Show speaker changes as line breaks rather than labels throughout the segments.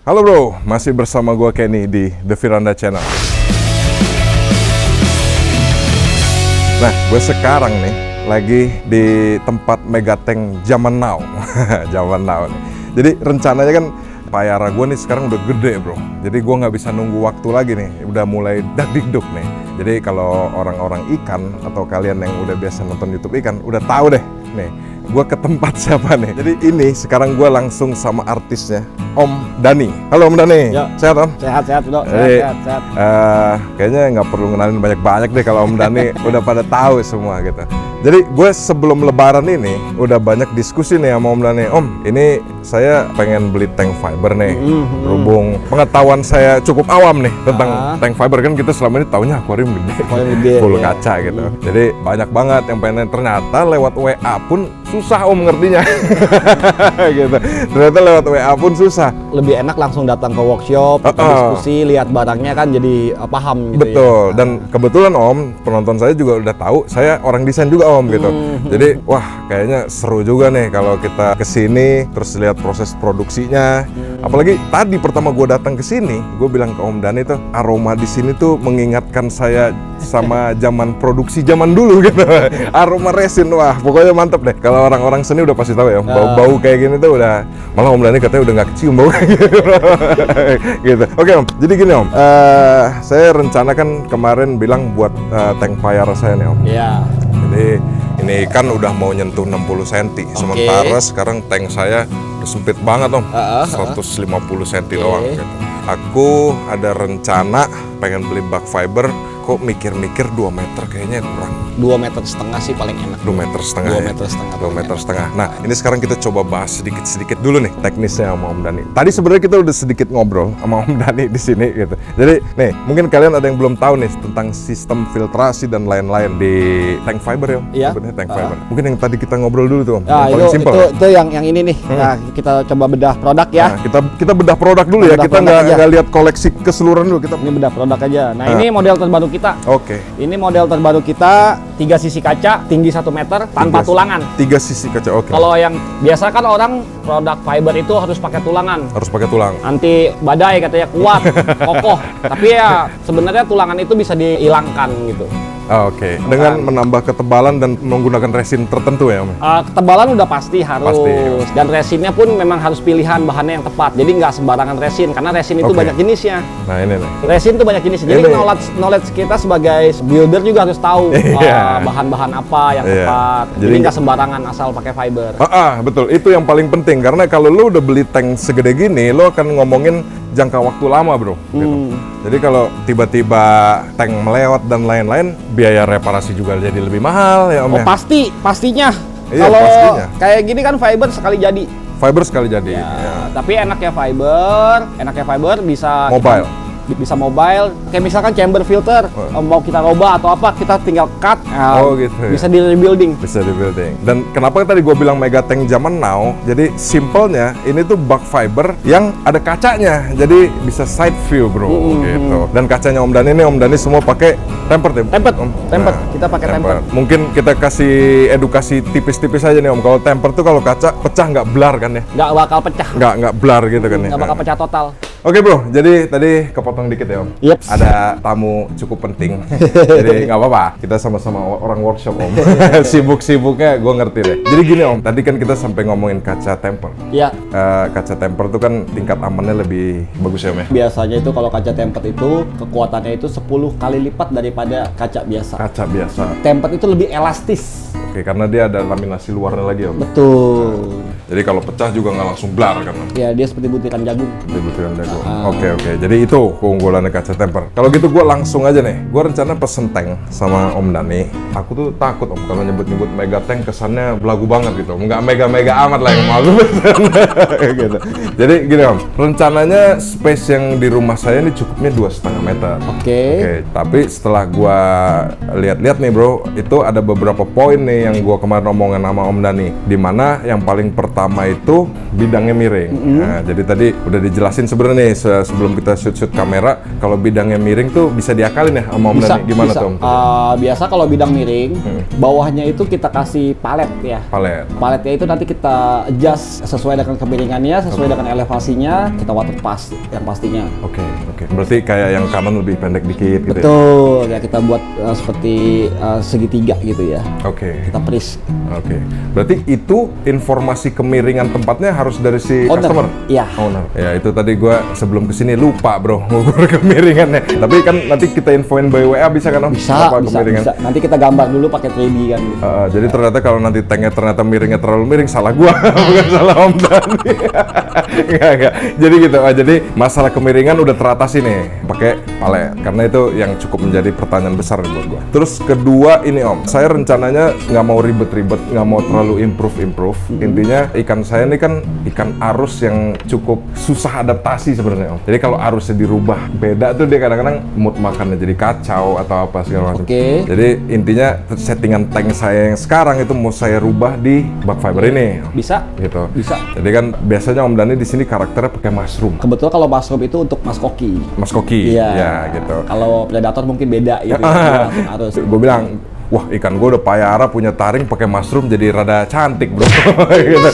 Halo bro, masih bersama gue Kenny di The Firanda Channel. Nah, gue sekarang nih lagi di tempat Megatank zaman now. Zaman now nih. Jadi rencananya kan payara gue nih sekarang udah gede bro. Jadi gue nggak bisa nunggu waktu lagi nih. Udah mulai dak-dikduk nih. Jadi kalau orang-orang ikan atau kalian yang udah biasa nonton YouTube ikan udah tahu deh nih. Gue ke tempat siapa nih? Jadi ini sekarang gue langsung sama artisnya, Om Dhani. Halo Om Dhani,
ya.
Sehat Om?
Sehat bro, sehat.
Kayaknya nggak perlu ngenalin banyak-banyak deh kalau Om Dhani udah pada tahu semua gitu. Jadi gue sebelum lebaran ini udah banyak diskusi nih sama Om Dhani. Om, ini saya pengen beli tank fiber nih. Berhubung pengetahuan saya cukup awam nih tentang tank fiber, kan kita selama ini taunya akuarium gede, full
ya.
kaca gitu. Jadi banyak banget yang pengen, ternyata lewat WA pun susah Om ngertinya. Gitu. Ternyata lewat WA pun susah.
Lebih enak langsung datang ke workshop, diskusi, lihat barangnya kan jadi paham gitu.
Betul.
Ya.
Dan kebetulan Om, penonton saya juga udah tahu saya orang desain juga Om gitu. Jadi wah kayaknya seru juga nih kalau kita kesini terus lihat proses produksinya. Apalagi tadi pertama gue datang ke sini, gue bilang ke Om Dhani tuh aroma di sini tuh mengingatkan saya sama zaman produksi zaman dulu gitu. Aroma resin, wah pokoknya mantep deh. Kalau orang-orang seni udah pasti tahu ya, bau-bau kayak gini tuh udah, malah Om Dhani katanya udah nggak kecium bau gitu. Oke Om, jadi gini Om, saya rencana kan kemarin bilang buat tank payara saya nih Om.
Iya.
Jadi ini kan udah mau nyentuh 60 cm, sementara sekarang tank saya udah sempit banget Om, 150 cm doang gitu. Aku ada rencana pengen beli bak fiber, kok mikir-mikir 2 meter kayaknya kurang.
2,5 meter sih paling enak.
2,5 meter.
2,5 meter.
Nah, ini sekarang kita coba bahas sedikit-sedikit dulu nih teknisnya sama Om Dhani. Tadi sebenarnya kita udah sedikit ngobrol sama Om Dhani di sini gitu. Jadi, nih, mungkin kalian ada yang belum tahu nih tentang sistem filtrasi dan lain-lain di tank fiber ya Om.
Iya.
Sebenarnya tank fiber. Mungkin yang tadi kita ngobrol dulu tuh Om.
Nah,
yang paling simpel.
Itu yang ini nih. Nah, kita coba bedah produk ya.
Nah, kita bedah produk dulu ya. Kita nggak lihat koleksi keseluruhan dulu. Ini
bedah produk aja. Nah, ini model terbaru kita.
Oke.
Ini model terbaru kita, 3 sisi kaca, tinggi 1 meter, tanpa tulangan.
3 sisi kaca, oke.
Kalau yang biasa kan orang produk fiber itu harus pakai tulangan.
Harus pakai tulang.
Anti badai katanya, kuat, kokoh. Tapi ya sebenarnya tulangan itu bisa dihilangkan gitu.
Oke. Dengan menambah ketebalan dan menggunakan resin tertentu ya Om?
Ketebalan udah pasti harus.
Pasti.
Dan resinnya pun memang harus pilihan bahannya yang tepat. Jadi nggak sembarangan resin, karena resin itu banyak jenisnya.
Nah ini nih.
Resin itu banyak jenis. Jadi knowledge kita sebagai builder juga harus tahu bahan-bahan apa yang tepat. Jadi nggak sembarangan asal pakai fiber.
Betul. Itu yang paling penting. Karena kalau lo udah beli tank segede gini, lo akan ngomongin jangka waktu lama bro. Gitu. Jadi kalau tiba-tiba tank melewat dan lain-lain, biaya reparasi juga jadi lebih mahal ya Om ya?
Pastinya.
Iya,
kalau
pastinya.
Kayak gini kan fiber sekali jadi.
Fiber sekali jadi.
Tapi enaknya fiber bisa bisa mobile, kayak misalkan chamber filter mau kita robah atau apa, kita tinggal cut,
gitu
bisa di rebuilding.
Dan kenapa tadi gue bilang Megatank zaman now, jadi simpelnya ini tuh bak fiber yang ada kacanya, jadi bisa side view bro gitu. Dan kacanya Om Dhani semua pakai tempered ya?
Tempered. Kita pakai tempered.
Mungkin kita kasih edukasi tipis-tipis aja nih Om, kalau tempered tuh kalau kaca pecah nggak blar kan ya?
Nggak bakal pecah.
Nggak blar gitu kan ya?
Nggak bakal pecah total.
Oke bro, jadi tadi kepotong dikit ya Om.
Yep.
Ada tamu cukup penting, jadi nggak apa-apa. Kita sama-sama orang workshop Om. Sibuk-sibuknya gue ngerti deh. Jadi gini Om, tadi kan kita sampai ngomongin kaca temper.
Iya.
Kaca temper itu kan tingkat amannya lebih bagus ya Om ya?
Biasanya itu kalau kaca tempered itu kekuatannya itu 10 kali lipat daripada kaca biasa.
Kaca biasa.
Tempered itu lebih elastis.
Oke, karena dia ada laminasi luarnya lagi Om.
Betul.
Jadi kalau pecah juga nggak langsung blar kan Om?
Ya, dia seperti butiran jagung.
Oke. Jadi itu keunggulannya kaca temper. Kalau gitu gue langsung aja nih. Gue rencana pesen tank sama Om Dhani. Aku tuh takut Om kalau nyebut-nyebut Megatank kesannya belagu banget gitu. Nggak mega-mega amat lah yang mau aku pesen. Gitu. Jadi gini Om, rencananya space yang di rumah saya ini cukupnya 2,5 meter.
Oke.
Tapi setelah gue lihat-lihat nih bro, itu ada beberapa poin nih yang gue kemarin omongan sama Om Dhani. Dimana yang paling pertama itu bidangnya miring. Nah, jadi tadi udah dijelasin sebenarnya nih sebelum kita shoot kamera, kalau bidangnya miring tuh bisa diakalin ya sama Om
Bisa,
Dhani? Gimana
bisa.
tuh Om?
Biasa kalau bidang miring, bawahnya itu kita kasih palet ya. Paletnya itu nanti kita adjust sesuai dengan kemiringannya, sesuai dengan elevasinya, kita waterpass yang pastinya.
Oke. Berarti kayak yang kanan lebih pendek dikit gitu ya?
Betul, ya kita buat seperti segitiga gitu ya.
Oke.
Kita pris.
Oke. Berarti itu informasi kemiringan tempatnya harus dari si
Owner.
customer?
Iya.
Owner. Ya itu tadi gua sebelum kesini lupa bro ngukur kemiringannya. Tapi kan nanti kita infoin by WA bisa kan Om?
Bisa.
Berapa kemiringan?
Nanti kita gambar dulu pakai 3D kan.
Jadi ternyata kalau nanti tanknya ternyata miringnya terlalu miring, salah gua, bukan salah Om Dhani. Enggak. Jadi gitu. Jadi masalah kemiringan udah teratasi nih pakai palet. Karena itu yang cukup menjadi pertanyaan besar buat gua. Terus kedua ini Om, saya rencananya nggak mau ribet-ribet, nggak mau terlalu improve. Intinya ikan saya ini kan ikan arus yang cukup susah adaptasi sebenarnya Om. Jadi kalau arusnya dirubah beda tuh dia kadang-kadang mood makannya jadi kacau atau apa segala macam.
Oke.
Jadi intinya settingan tank saya yang sekarang itu mau saya rubah di bak fiber ini.
Bisa.
Gitu.
Bisa.
Jadi kan biasanya Om Dhani di sini karakternya pakai mushroom.
Kebetulan kalau mushroom itu untuk mas koki.
Mas Koki.
Iya.
Ya gitu.
Kalau predator mungkin beda gitu. Ya. Langsung arus.
Gue bilang, wah ikan gue udah payara punya taring pakai mushroom jadi rada cantik bro. Gitu.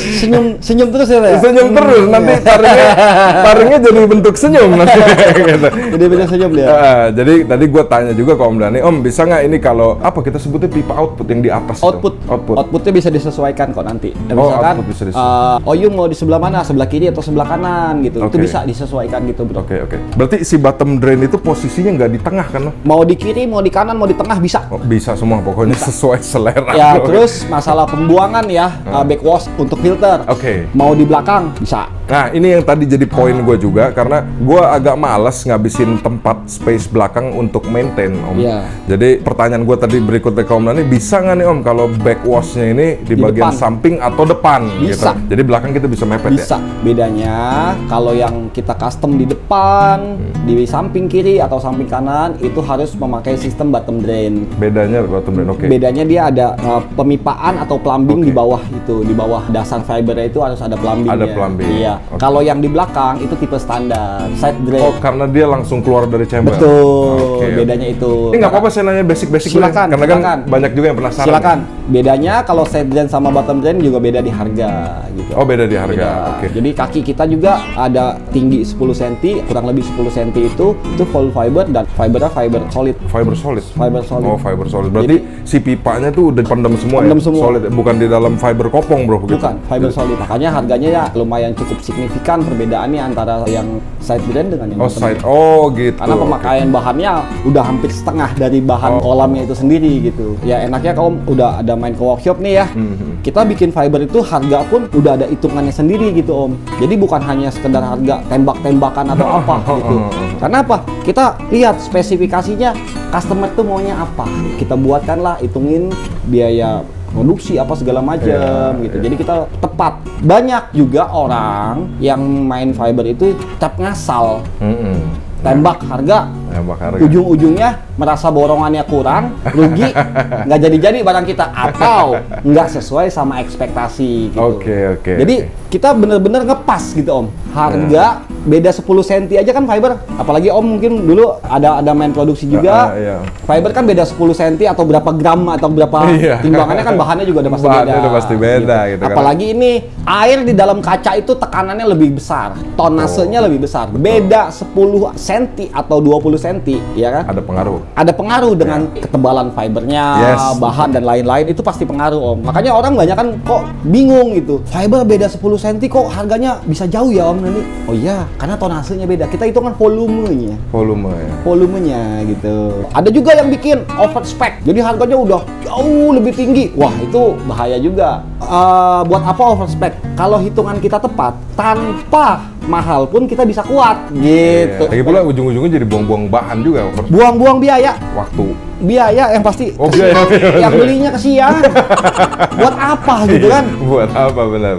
Senyum terus ya.
Senyum terus nanti taringnya jadi bentuk senyum nanti. Gitu.
Jadi bentuk senyum dia.
Jadi tadi gue tanya juga ke Om Dhani, Om bisa nggak ini kalau apa kita sebutnya pipa output yang di atas itu?
Outputnya bisa disesuaikan kok nanti. Misalkan,
output bisa disesuaikan.
Oyung mau di sebelah mana, sebelah kiri atau sebelah kanan gitu. Itu bisa disesuaikan gitu bro.
Oke. Berarti si bottom drain itu posisinya nggak di tengah kan?
Mau di kiri, mau di kanan, mau di tengah bisa.
Oh, bisa semua pokoknya sesuai selera.
Ya
bro.
terus masalah pembuangan ya, backwash untuk filter.
Oke.
Mau di belakang bisa.
Nah ini yang tadi jadi poin gue juga karena gue agak malas ngabisin tempat space belakang untuk maintain Om.
Iya.
Jadi pertanyaan gue tadi berikutnya ke Om Dhani, bisa nggak nih Om kalau backwashnya ini di bagian
depan.
samping atau depan?
Bisa.
Gitu. Jadi belakang kita bisa mepet
Bisa. Bedanya kalau yang kita custom di depan, di samping kiri atau samping kanan itu harus memakai sistem bottom drain.
ya? Bedanya bottom drain, oke.
Bedanya dia ada pemipaan atau plumbing di bawah itu, di bawah dasar fibernya itu harus ada plumbingnya.
Ada plumbing.
Iya.
Oke.
Kalau yang di belakang itu tipe standar, side drain.
Oh karena dia langsung keluar dari chamber.
Betul.
Oke.
Bedanya itu.
Ini nggak apa-apa saya nanya basic-basic dulu.
Silakan,
Karena
silakan.
kan banyak juga yang penasaran.
Silakan. Bedanya kalau side drain sama bottom drain juga beda di harga gitu.
Oh beda di harga.
Beda.
Oke.
Jadi kaki kita juga ada tinggi 10 cm, kurang lebih 10 cm itu full fiber dan fibernya fiber solid.
Fiber solid.
Fiber solid.
Oh fiber solid. Berarti si pipanya tuh udah pendem semua
Pendem
ya?
semua.
Solid, bukan di dalam fiber kopong bro? Gitu.
Bukan, fiber solid. Makanya harganya ya lumayan cukup signifikan perbedaannya antara yang side drain dengan yang
Oh
bottom
side.
drain.
Oh gitu.
Karena pemakaian bahannya udah hampir setengah dari bahan kolamnya itu sendiri gitu. Ya enaknya kalau udah ada main ke workshop nih ya, kita bikin fiber itu harga pun udah ada hitungannya sendiri gitu Om. Jadi bukan hanya sekedar harga tembak-tembakan atau apa gitu. Karena apa? Kita lihat spesifikasinya customer tuh maunya apa. Kita buatkanlah, hitungin biaya produksi apa segala macam gitu. Jadi kita tepat. Banyak juga orang yang main fiber itu cap ngasal. Tembak harga, ujung-ujungnya merasa borongannya kurang, rugi, nggak jadi-jadi barang kita atau nggak sesuai sama ekspektasi gitu.
Oke.
Jadi kita bener-bener ngepas gitu Om. Harga beda 10 cm aja kan fiber. Apalagi Om mungkin dulu ada main produksi juga. Fiber kan beda 10 cm atau berapa gram atau berapa timbangannya kan bahannya juga udah pasti beda.
Udah pasti beda gitu kan.
Apalagi ini air di dalam kaca itu tekanannya lebih besar, tonasenya lebih besar. Beda 10 cm atau 20 cm, ya kan?
Ada pengaruh.
Ada pengaruh dengan ketebalan fibernya, bahan dan lain-lain itu pasti pengaruh Om. Makanya orang banyak kan kok bingung gitu. Fiber beda 10 cm kok harganya bisa jauh ya Om nanti. Oh iya, karena tonasenya beda. Kita hitungan volumenya. Volumenya gitu. Ada juga yang bikin over spec. Jadi harganya udah jauh lebih tinggi. Wah, itu bahaya juga. Buat apa over spec? Kalau hitungan kita tepat, tanpa mahal pun kita bisa kuat gitu.
Lagi pula ujung-ujungnya jadi buang-buang bahan juga.
Buang-buang biaya.
Waktu.
biaya yang pasti.
Oh, biaya.
Yang belinya kesian. Buat apa gitu kan?
Buat apa, benar.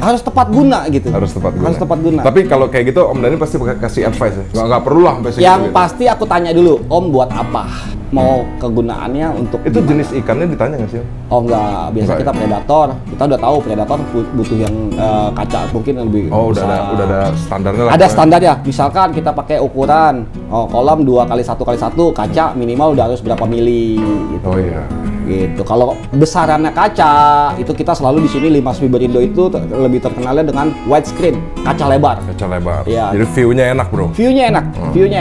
Harus tepat guna gitu.
Harus tepat guna.
Harus tepat guna.
Tapi kalau kayak gitu Om Dhani pasti kasih advice ya? Nggak perlu lah sampai segitu.
Yang
gitu.
pasti aku tanya dulu, Om buat apa? Mau kegunaannya untuk
Itu
gimana?
jenis ikannya ditanya nggak sih Om?
Oh enggak, biasa
Enggak
kita predator. Kita udah tahu predator butuh yang kaca mungkin yang lebih
Oh,
besar.
udah ada standarnya lah.
Ada standar ya. Misalkan kita pakai ukuran kolam 2x1x1, kaca minimal udah harus berapa mili gitu.
Oh iya.
Gitu. Kalau besarannya kaca, itu kita selalu di sini Limas Fiberindo itu lebih terkenalnya dengan widescreen, kaca lebar.
Kaca lebar.
Iya.
Jadi view-nya enak, Bro.
View-nya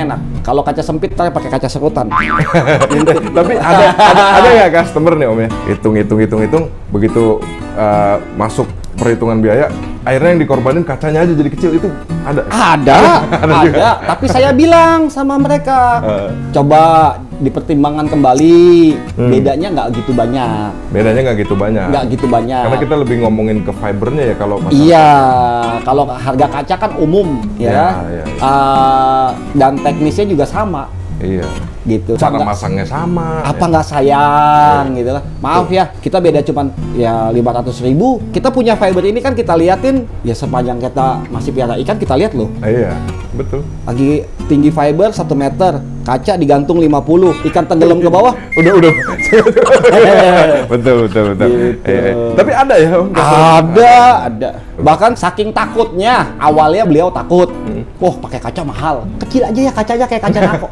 enak. Kalau kaca sempit ntar pakai kaca serutan.
Tapi ada nggak customer nih Om ya? Hitung, begitu masuk perhitungan biaya, akhirnya yang dikorbanin kacanya aja jadi kecil, itu ada?
Ada. Tapi saya bilang sama mereka, coba dipertimbangkan kembali, bedanya nggak gitu banyak.
Bedanya nggak gitu banyak.
Nggak gitu banyak.
Karena kita lebih ngomongin ke fibernya ya kalau masalah.
Iya, kalau harga kaca kan umum ya,
Iya.
Dan teknisnya juga sama.
Iya.
Gitu.
Cara
Nggak-
masangnya sama.
apa nggak sayang gitu lah. Maaf ya, kita beda cuman ya 500.000. Kita punya fiber ini kan kita liatin ya sepanjang kita masih piara ikan kita lihat loh.
Iya, betul.
Lagi tinggi fiber 1 meter, kaca digantung 50, ikan tenggelam ke bawah.
Udah. betul.
Gitu.
Iya. Tapi ada ya Om?
Ada. Bahkan saking takutnya, awalnya beliau takut. Wah, pakai kaca mahal. Kecil aja ya kacanya kayak kaca nako.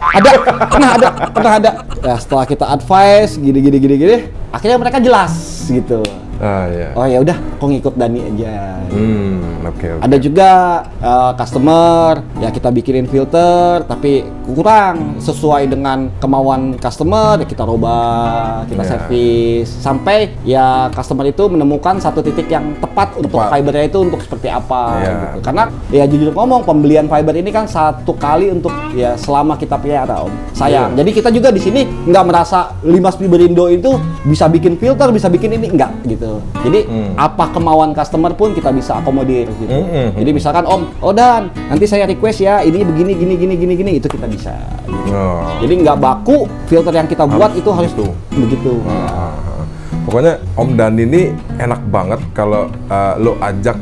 Pernah ada. Ya, setelah kita advice gini. Akhirnya mereka jelas gitu.
Ah, iya.
Oh ya udah, kok ngikut Dani aja.
Oke.
Ada juga customer ya kita bikinin filter tapi kurang sesuai dengan kemauan customer ya kita robah, kita
Ya.
servis sampai ya customer itu menemukan satu titik yang tepat untuk fibernya itu untuk seperti apa
Ya.
gitu. Karena ya jujur ngomong pembelian fiber ini kan satu kali untuk ya selama kita pelihara Om. Sayang.
Ya.
Jadi kita juga di sini nggak merasa Limas Fiberindo itu bisa bikin filter, bisa bikin ini enggak gitu. Jadi apa kemauan customer pun kita bisa akomodir gitu. Jadi misalkan Om, Dan, nanti saya request ya ini begini gini itu kita bisa. Gitu.
Oh.
Jadi nggak baku filter yang kita buat itu harus begitu.
Pokoknya Om Dhani ini enak banget kalau lo ajak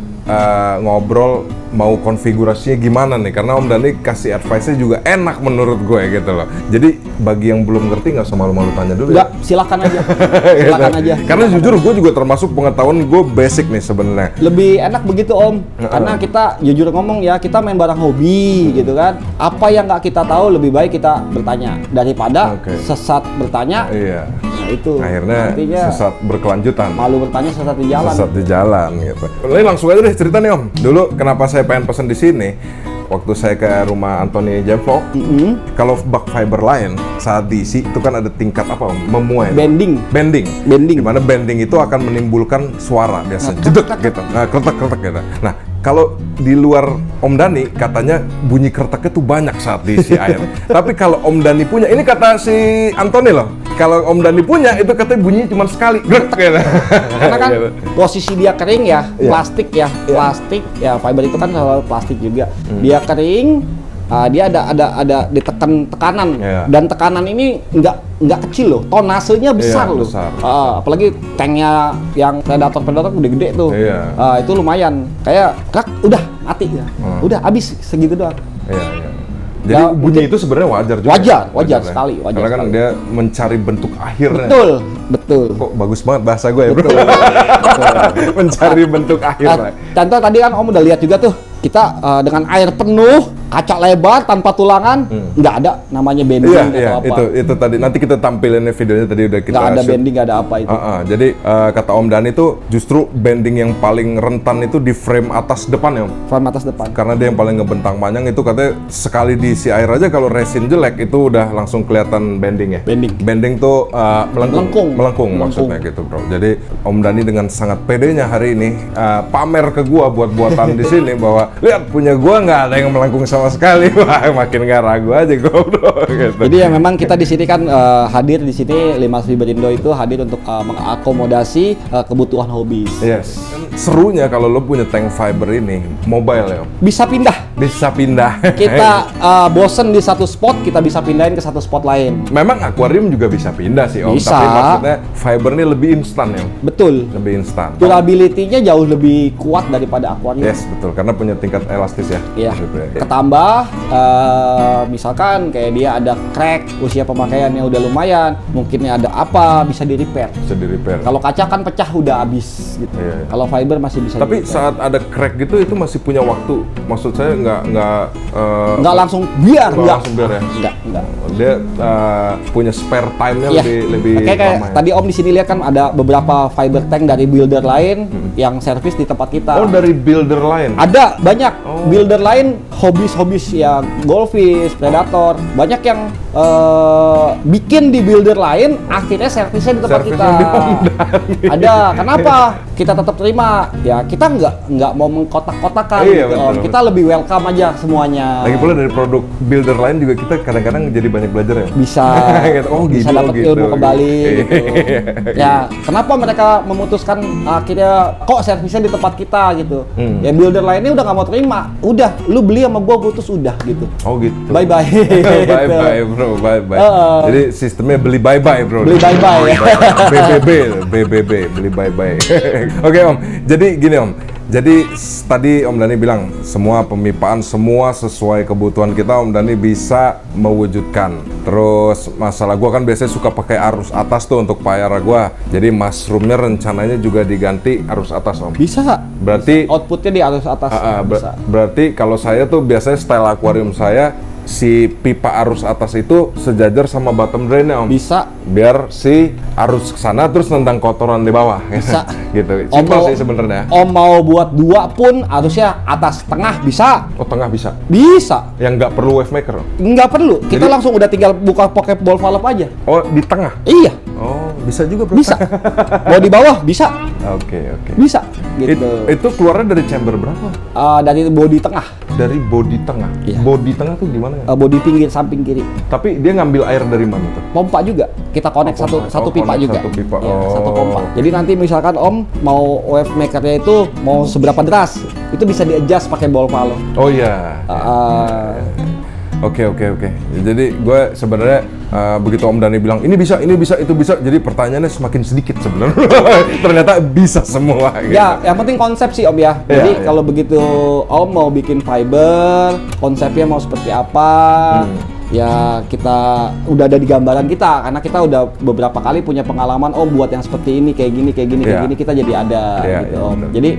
ngobrol mau konfigurasinya gimana nih, karena Om Dhani kasih advice-nya juga enak menurut gue gitu loh. Jadi bagi yang belum ngerti nggak usah malu-malu tanya dulu.
Enggak, silakan aja. Silakan aja.
Karena jujur gue juga termasuk pengetahuan gue basic nih sebenarnya.
Lebih enak begitu Om, karena kita jujur ngomong ya kita main barang hobi gitu kan. Apa yang nggak kita tahu lebih baik kita bertanya daripada sesat bertanya.
Iya.
Nah itu.
Akhirnya
nantinya
sesat berkelanjutan.
malu bertanya sesat di jalan.
Sesat di jalan gitu. Ini langsung aja deh cerita nih Om. Dulu kenapa saya pengen pesen di sini? Waktu saya ke rumah Anthony Jamvlog, kalau bak fiber lain saat diisi itu kan ada tingkat apa Om? Memuai. Bending. Dimana bending itu akan menimbulkan suara biasa, jedek gitu, kretek gitu. Nah, kalau di luar Om Dhani katanya bunyi kreteknya tuh banyak saat diisi air. Tapi kalau Om Dhani punya, ini kata si Anthony loh. Kalau Om Dhani punya itu katanya bunyinya cuma sekali, grek gitu.
Karena kan posisi dia kering ya, plastik ya, fiber itu kan selalu plastik juga. Dia kering, dia ada ditekan tekanan dan tekanan ini nggak kecil loh, tonasenya besar loh. Apalagi tanknya yang predator gede-gede tuh, itu lumayan. Kayak udah mati ya, udah habis segitu doang.
Jadi bunyi itu sebenarnya wajar juga.
Wajar sekali.
Karena kan dia mencari bentuk akhirnya.
Betul.
Kok bagus banget bahasa gue ya, Bro.
Betul.
Mencari bentuk akhirnya.
Contoh tadi kan Om udah lihat juga tuh, kita dengan air penuh, kaca lebar tanpa tulangan, nggak ada namanya bending atau apa.
Itu tadi nanti kita tampilin videonya tadi udah kita
nggak ada
shoot.
bending, nggak ada apa itu.
Jadi kata Om Dhani itu justru bending yang paling rentan itu di frame atas depan ya Om.
Frame atas depan.
Karena dia yang paling ngebentang panjang itu katanya sekali diisi air aja kalau resin jelek itu udah langsung kelihatan bending ya. Bending tuh melengkung maksudnya gitu Bro. Jadi Om Dhani dengan sangat pedenya hari ini pamer ke gua buat buatan di sini bahwa lihat punya gua nggak ada yang melengkung sama sama sekali. Wah, makin nggak ragu aja gue bro. Gitu.
Jadi ya memang kita di sini kan hadir di sini Limas Fiberindo itu hadir untuk mengakomodasi kebutuhan hobis.
Yes. Serunya kalau lo punya tank fiber ini mobile ya.
Bisa pindah.
Bisa pindah.
Kita bosen di satu spot, kita bisa pindahin ke satu spot lain.
Memang akuarium juga bisa pindah sih Om.
Bisa.
Tapi maksudnya fiber ini lebih instan ya.
Betul.
Lebih instan.
Durability-nya jauh lebih kuat daripada akuarium.
Yes, betul. Karena punya tingkat elastis ya.
Iya.
Gitu ya.
Ketambah, misalkan kayak dia ada crack, usia pemakaiannya udah lumayan, mungkinnya ada apa, bisa di repair.
Bisa di repair.
Kalau kaca kan pecah udah habis gitu.
Iya.
Kalau fiber masih bisa.
Tapi
di-repair.
saat ada crack gitu itu masih punya waktu. Maksud saya
nggak langsung biar,
nggak langsung biar ya.
Enggak.
Dia punya spare time-nya
Iya.
lebih
Kayak
lama ya.
tadi Om di sini lihat kan ada beberapa fiber tank dari builder lain yang servis di tempat kita.
Oh, dari builder lain.
Ada banyak
Oh.
builder lain hobis ya goldfish, predator, banyak yang bikin di builder lain akhirnya servisnya di tempat
Servisnya
kita.
di Om Dhani.
Ada, kenapa? Kita tetap terima. Ya kita nggak mau mengkotak-kotakan
Iya,
gitu, Om.
betul.
Kita lebih welcome aja semuanya.
Lagi pula dari produk builder lain juga kita kadang-kadang jadi banyak belajar ya.
Bisa
Gitu. Oh,
bisa
gitu,
dapat
gitu.
ilmu kembali
Iya.
gitu. Ya, kenapa mereka memutuskan akhirnya kok servisnya di tempat kita gitu. Ya builder lainnya udah nggak mau terima. Udah, lu beli sama gua putus udah gitu.
Oh gitu.
Bye bye.
Bye bye bro, bye bye. Jadi sistemnya beli bye bye bro.
Beli bye bye.
BBB, beli bye bye. Oke Om, jadi gini Om. Jadi tadi Om Dhani bilang semua pemipaan semua sesuai kebutuhan kita Om Dhani bisa mewujudkan. Terus masalah gua kan biasanya suka pakai arus atas tuh untuk payara gua. Jadi mushroomnya rencananya juga diganti arus atas Om.
Bisa.
Berarti
Outputnya di arus atas. Bisa.
berarti kalau saya tuh biasanya style akuarium saya si pipa arus atas itu sejajar sama bottom drainnya Om.
Bisa.
Biar si arus ke sana terus nendang kotoran di bawah.
Bisa.
Gitu.
Om
Simpel
mau-
sih sebenarnya.
Om mau buat dua pun harusnya atas tengah bisa.
Oh tengah bisa.
Bisa.
Yang nggak perlu wave maker.
Nggak perlu. Kita
Jadi-
langsung udah tinggal buka pocket ball valve aja.
Oh di tengah.
Iya.
Oh bisa juga bro.
Bisa. Mau di bawah bisa.
Oke.
Bisa. Gitu.
Itu keluarnya dari chamber berapa?
Dari body tengah.
Dari body tengah.
Iya.
Body tengah tuh gimana ya?
Body pinggir samping kiri.
Tapi dia ngambil air dari mana tuh?
Pompa juga. Kita connect
Oh, pompa.
satu
Oh,
pipa
connect
juga.
satu pipa.
Iya,
Oh.
satu pompa. Jadi nanti misalkan Om mau wave makernya itu mau seberapa deras, itu bisa di-adjust pakai ball valve.
Oh iya. Oke. Jadi gue sebenarnya begitu Om Dhani bilang ini bisa, itu bisa. Jadi pertanyaannya semakin sedikit sebenarnya. Ternyata bisa semua. Gitu.
Ya, yang penting konsep sih Om ya.
Iya,
Jadi
iya.
kalau begitu Om mau bikin fiber, konsepnya mau seperti apa, ya kita udah ada di gambaran kita karena kita udah beberapa kali punya pengalaman Om buat yang seperti ini, kayak gini,
Iya.
kita jadi ada
Iya,
gitu
iya,
Om.
benar.
Jadi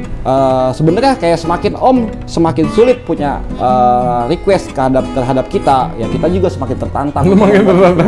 sebenarnya kayak semakin Om semakin sulit punya request terhadap kita, ya kita juga semakin tertantang.
Lumayan tertantang.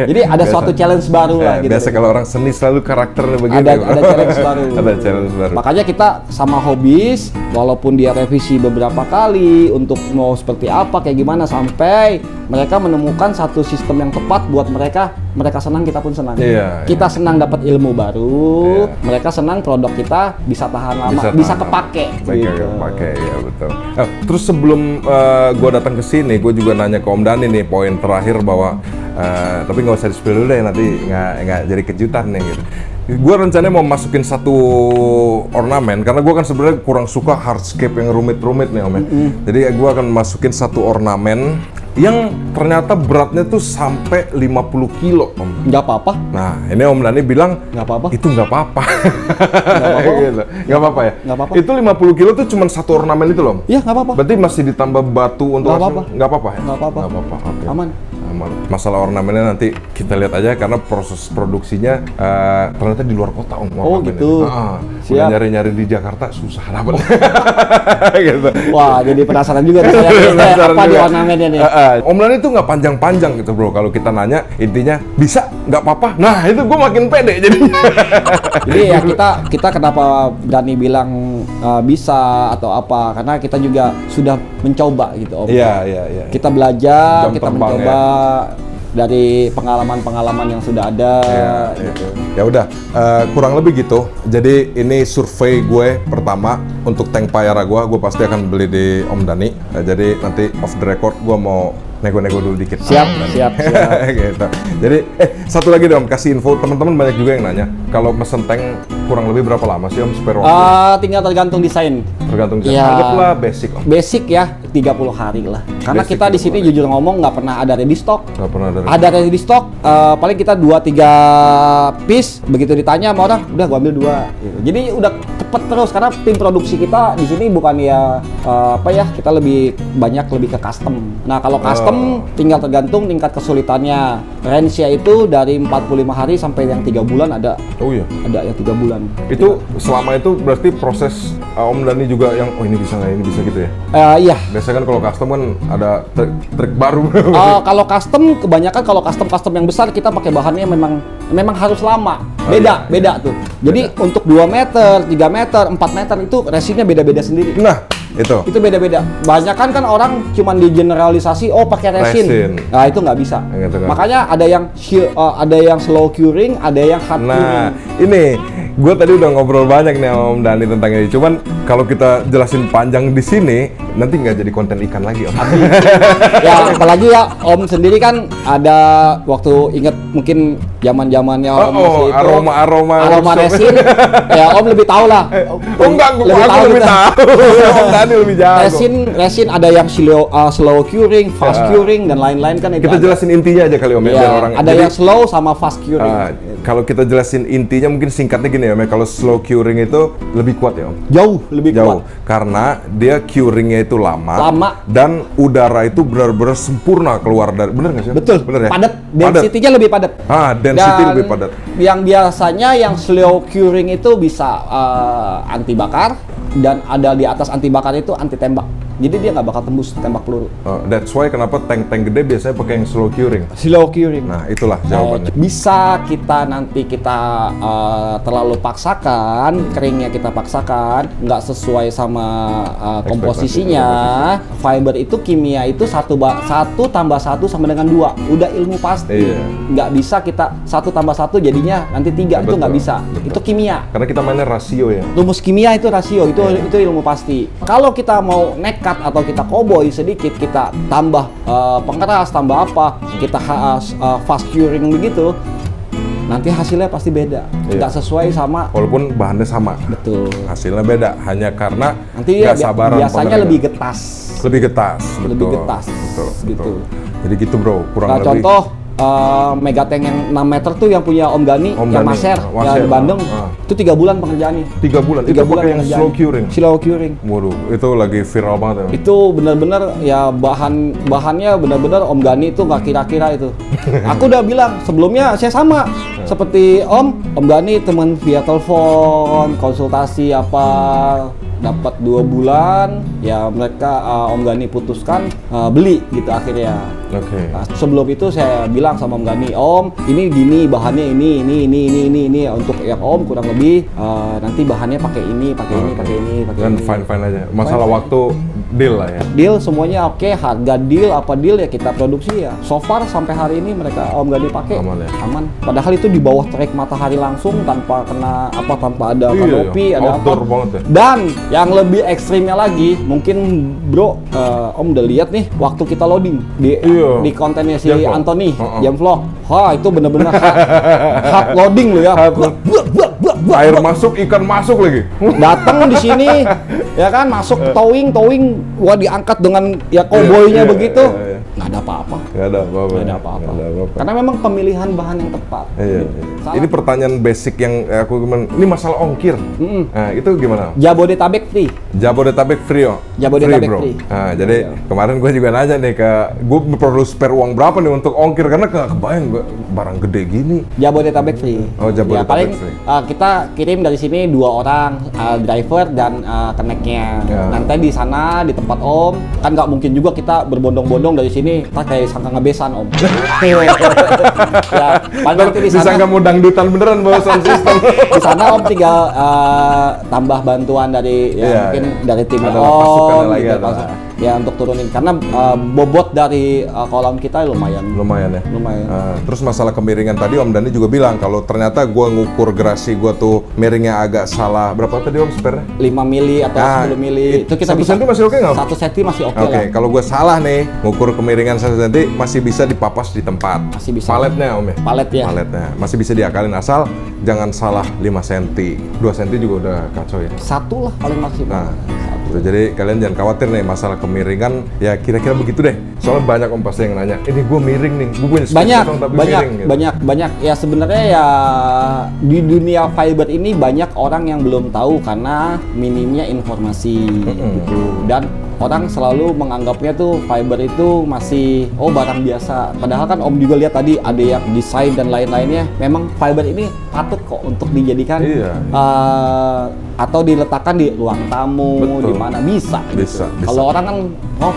Jadi ada suatu challenge baru lah gitu.
Biasa kalau orang seni selalu karakternya begitu.
Ada challenge baru.
Ada challenge baru.
Makanya kita sama hobis, walaupun dia revisi beberapa kali untuk mau seperti apa, kayak gimana, sampai mereka menemukan satu sistem yang tepat buat mereka senang, kita pun senang.
Iya,
Kita senang dapat ilmu baru,
Iya.
mereka senang produk kita bisa tahan lama, bisa
tahan
kepake.
lama. Bisa
Gitu.
kepake, ya betul. Terus sebelum gue datang ke sini, gue juga nanya ke Om Dhani nih poin terakhir bahwa tapi nggak usah di-spill dulu deh, nanti nggak jadi kejutan nih gitu. Gue rencananya mau masukin satu ornamen karena gue kan sebenarnya kurang suka hardscape yang rumit-rumit nih Om ya. Jadi gue akan masukin satu ornamen yang ternyata beratnya tuh sampai 50 kilo Om.
Nggak apa-apa.
Nah, ini Om Dhani bilang
Nggak apa-apa.
itu nggak apa-apa.
apa-apa.
Gitu. Nggak apa-apa ya?
Nggak apa-apa.
Itu 50 kilo tuh cuma satu ornamen itu loh Om?
Iya, nggak apa-apa.
Berarti masih ditambah batu untuk
Nggak apa-apa.
Nggak apa-apa ya?
Nggak apa-apa.
Nggak apa-apa, oke.
Aman.
Aman. Masalah ornamennya nanti kita lihat aja karena proses produksinya ternyata di luar kota Om.
Oh,
ornamennya.
gitu.
Udah
Siap.
nyari-nyari di Jakarta susah dapat. Gitu.
Wah, jadi penasaran juga tuh saya
Penasaran
apa di
juga.
ornamennya nih.
Om Dhani itu nggak panjang-panjang gitu bro. Kalau kita nanya intinya bisa, nggak apa-apa. Nah itu gue makin pede jadinya.
Jadi ya kita kenapa berani bilang bisa atau apa? Karena kita juga sudah mencoba gitu Om.
Iya.
Kita belajar,
Jam
kita
terbang,
mencoba dari pengalaman-pengalaman yang sudah ada. Gitu.
Ya udah, kurang lebih gitu. Jadi ini survei gue pertama untuk tank Payara gue pasti akan beli di Om Dani. Jadi nanti off the record gue mau nego-nego dulu dikit.
Siap.
Gitu. Jadi satu lagi dong, kasih info teman-teman, banyak juga yang nanya kalau mesen tank kurang lebih berapa lama sih Om spare waktu?
Tinggal tergantung desain.
Tergantung
Ya,
anggaplah basic Om.
Basic ya 30 hari lah. Karena
Basic
kita di sini
30 hari.
jujur ngomong nggak pernah ada ready stock.
Nggak pernah ada.
Ada ready stock, paling kita 2-3 piece, begitu ditanya sama orang, udah gua ambil 2. Gitu. Jadi udah cepet terus karena tim produksi kita di sini bukan ya kita lebih banyak ke custom. Nah kalau custom tinggal tergantung tingkat kesulitannya. Range-nya itu dari 45 hari sampai yang 3 bulan ada.
Oh iya.
Ada yang 3 bulan.
Itu selama itu berarti proses Om Dani juga yang ini bisa nggak, ini bisa gitu ya?
Iya.
Biasanya kan kalau custom kan ada trik baru.
Kalau custom kebanyakan kalau custom yang besar kita pakai bahannya memang harus lama. Beda tuh. Jadi untuk 2 meter, 3 meter, 4 meter itu resinnya beda-beda sendiri.
Nah, itu
beda-beda. Banyak kan orang cuman digeneralisasi, pakai resin. Nah, itu nggak bisa.
Gitu kan.
Makanya ada yang slow curing, ada yang hard curing.
Nah, ini gue tadi udah ngobrol banyak nih sama Om Dani tentang ini. Cuman kalau kita jelasin panjang di sini, nanti nggak jadi konten ikan lagi Om.
Ya, apalagi ya Om sendiri kan ada waktu inget mungkin zaman-zamannya Om masih itu aroma resin. Ya Om lebih tahu lah.
Enggak, aku lebih tahu. Om Dani lebih jago.
Resin ada yang slow curing, fast curing dan lain-lain kan itu.
Kita jelasin intinya aja kali Om ya, biar orang.
Ada yang slow sama fast curing.
Kalau kita jelasin intinya mungkin singkatnya gini ya Om, kalau slow curing itu lebih kuat ya Om.
Jauh lebih kuat.
Karena dia curingnya itu lama dan udara itu benar-benar sempurna keluar dari, bener nggak sih?
Betul.
Bener ya?
Padat. Density-nya lebih padat.
Density lebih padat.
Yang biasanya yang slow curing itu bisa anti bakar dan ada di atas anti bakar itu anti tembak. Jadi dia nggak bakal tembus tembak peluru.
That's why kenapa tank gede biasanya pakai yang slow curing.
Slow curing.
Nah itulah jawabannya.
Bisa kita terlalu paksakan, keringnya kita paksakan, nggak sesuai sama komposisinya. Fiber itu kimia itu 1 tambah 1 sama dengan 2. Udah ilmu pasti.
Iya.
Nggak bisa kita 1 tambah 1 jadinya nanti 3. Itu nggak bisa.
Betul.
Itu kimia.
Karena kita mainnya rasio ya.
Rumus kimia itu rasio, itu ilmu pasti. Kalau kita mau nekat atau kita cowboy sedikit, kita tambah pengeras, tambah apa, kita fast curing begitu, nanti hasilnya pasti beda. Nggak sesuai sama.
Walaupun bahannya sama.
Betul.
Hasilnya beda, hanya karena
nanti
nggak sabaran.
Biasanya lebih getas.
Lebih getas, betul.
Lebih getas,
betul.
gitu.
Jadi gitu bro, kurang lebih.
Contoh, Megatank yang 6 meter tuh yang punya Om Gani, yang Maser, yang di Bandung, itu 3 bulan pengerjaannya.
3 bulan?
3 bulan
yang slow curing?
Slow curing.
Waduh, itu lagi viral banget ya?
Itu benar-benar ya bahannya benar-benar Om Gani itu nggak kira-kira itu. Aku udah bilang sebelumnya saya sama seperti Om Gani teman via telepon, konsultasi apa, dapat 2 bulan, ya mereka Om Gani putuskan beli gitu akhirnya.
Oke.
Nah, sebelum itu saya bilang sama Om Gani, Om ini gini bahannya ini untuk yang Om kurang lebih nanti bahannya pakai ini.
Dan fine aja. Masalah waktu deal lah ya.
Deal semuanya oke, harga deal apa deal ya kita produksi ya. So far sampai hari ini mereka Om Gani pakai aman. Padahal itu di bawah terik matahari langsung tanpa tanpa ada kanopi, ada
outdoor
apa.
banget ya.
Dan yang lebih ekstrimnya lagi, mungkin bro, Om udah lihat nih waktu kita loading di kontennya si Anthony, Jam Vlog. Wah itu bener-bener hard loading loh ya.
Air masuk, ikan masuk lagi.
Datang di sini, ya kan masuk towing, wah diangkat dengan ya cowboy-nya begitu. Nggak ada apa-apa.
Nggak ada apa-apa.
Karena memang pemilihan bahan yang tepat.
Iya. Ini pertanyaan basic yang aku ini masalah ongkir. Nah itu gimana?
Jabodetabek free.
Jabodetabek free oh.
Jabodetabek
bro.
free.
Nah jadi kemarin gue juga nanya nih gue perlu spare uang berapa nih untuk ongkir karena kebayang gue barang gede gini.
Jabodetabek free.
Oh Jabodetabek
paling,
free.
Kita kirim dari sini 2 orang, driver dan keneknya. Nanti di sana di tempat Om kan nggak mungkin juga kita berbondong-bondong dari sini, kita kayak sangka ngebesan Om. Ya, paling nanti di sana.
Disangka mau dangdutan beneran bawa sound system.
Di sana Om tinggal tambah bantuan dari mungkin dari tim
Om.
ya untuk turunin karena bobot dari kolam kita lumayan.
Lumayan ya.
Lumayan.
Terus masalah kemiringan tadi Om Dhani juga bilang kalau ternyata gua ngukur gerasi gua tuh miringnya agak salah. Berapa tadi Om spare-nya?
5 mili atau 10 mili itu kita
1
bisa.
senti masih oke nggak?
1 senti masih oke
Oke,
lah.
kalau gue salah nih, ngukur kemiringan 1 cm masih bisa dipapas di tempat.
Masih bisa.
Paletnya Om ya?
Palet ya.
Paletnya masih bisa diakalin asal jangan salah 5 cm. 2 cm juga udah kacau ya.
1 lah paling maksimal.
Nah, itu jadi kalian jangan khawatir nih masalah kemiringan ya kira-kira begitu deh. Soalnya banyak Om pasti yang nanya, ini gue miring nih, gue punya
banyak
tapi
banyak
miring, gitu.
banyak ya sebenarnya ya di dunia fiber ini banyak orang yang belum tahu karena minimnya informasi gitu dan orang selalu menganggapnya tuh fiber itu masih barang biasa padahal kan Om juga lihat tadi ada yang desain dan lain-lainnya memang fiber ini patut kok untuk dijadikan atau diletakkan di ruang tamu.
Betul.
Di mana bisa
Bisa.
kalau orang kan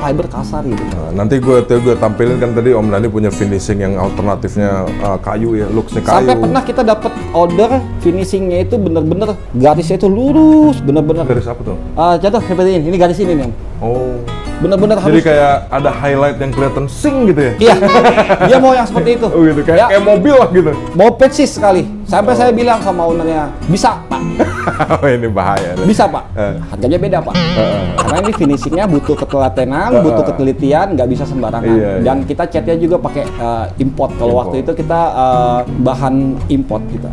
fiber kasar gitu.
Nanti gue tampilin kan tadi Om Dhani punya finishing yang alternatifnya kayu ya, looksnya kayu.
Sampai pernah kita dapat order finishingnya itu bener-bener garisnya itu lurus, bener-bener.
Garis apa tuh?
Contoh seperti ini garis ini nih Om.
Oh.
Bener-bener
Jadi
harus.
kayak ada highlight yang kelihatan sing gitu ya?
Iya, dia mau yang seperti itu.
Oh gitu, kayak mobil lah gitu.
Mau persis sekali. Sampai saya bilang sama ownernya, bisa Pak,
Oh ini bahaya.
bisa Pak. Harganya beda Pak. Karena ini finishingnya butuh ketelatenan, butuh ketelitian, nggak bisa sembarangan.
Iya, iya.
Dan kita catnya juga pakai import. Kalau waktu itu kita bahan import kita.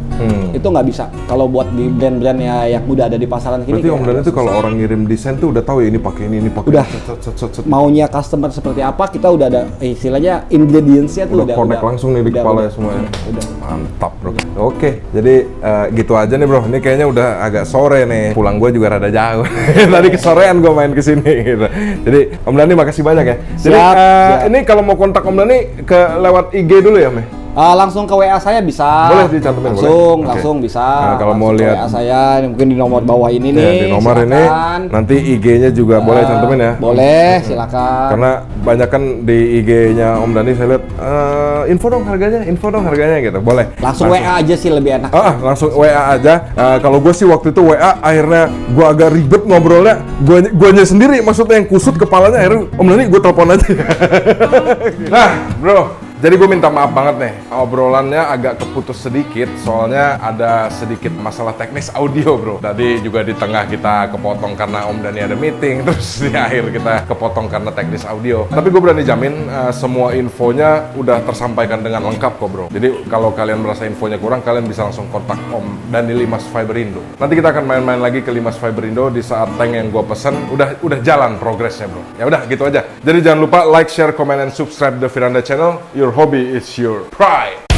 Itu nggak bisa. Kalau buat di brand-brand yang udah ada di pasaran kini.
Berarti Om Dhani itu kalau orang ngirim desain tuh udah tahu ya ini pakai ini pakai
Udah.
set.
Maunya customer seperti apa, kita udah ada istilahnya ingredients-nya tuh
Udah connect langsung nih di kepala ya semuanya.
Udah.
Mantap bro. Oke, jadi gitu aja nih bro. Ini kayaknya udah agak sore nih. Pulang gue juga rada jauh. Tadi kesorean gue main kesini gitu. Jadi Om Dhani makasih banyak ya. Jadi
Siap.
ini kalau mau kontak Om Dhani lewat IG dulu ya Meh?
Langsung ke WA saya bisa.
Boleh dicantumin,
langsung,
boleh?
langsung
Oke.
bisa.
Nah, kalau mau
Langsung ke
lihat-
WA saya, ini mungkin di nomor bawah ini
Ya,
nih.
di nomor ini
silakan.
nanti IG-nya juga boleh cantumin ya.
Boleh, silakan.
Karena banyak kan di IG-nya Om Dhani saya lihat info dong harganya gitu. Boleh.
langsung WA aja sih lebih enak.
Langsung WA aja. Kalau gue sih waktu itu WA akhirnya gue agak ribet ngobrolnya. Guanya sendiri maksudnya yang kusut kepalanya akhirnya Om Dhani gue telepon aja. Nah bro, jadi gue minta maaf banget nih, obrolannya agak keputus sedikit soalnya ada sedikit masalah teknis audio bro. Tadi juga di tengah kita kepotong karena Om Dhani ada meeting, terus di akhir kita kepotong karena teknis audio. Tapi gue berani jamin semua infonya udah tersampaikan dengan lengkap kok bro. Jadi kalau kalian merasa infonya kurang, kalian bisa langsung kontak Om Dhani Limas Fiberindo. Nanti kita akan main-main lagi ke Limas Fiberindo di saat tank yang gue pesen udah jalan progresnya bro. Ya udah gitu aja. Jadi jangan lupa like, share, comment, and subscribe the Firanda channel. Your hobby is your pride.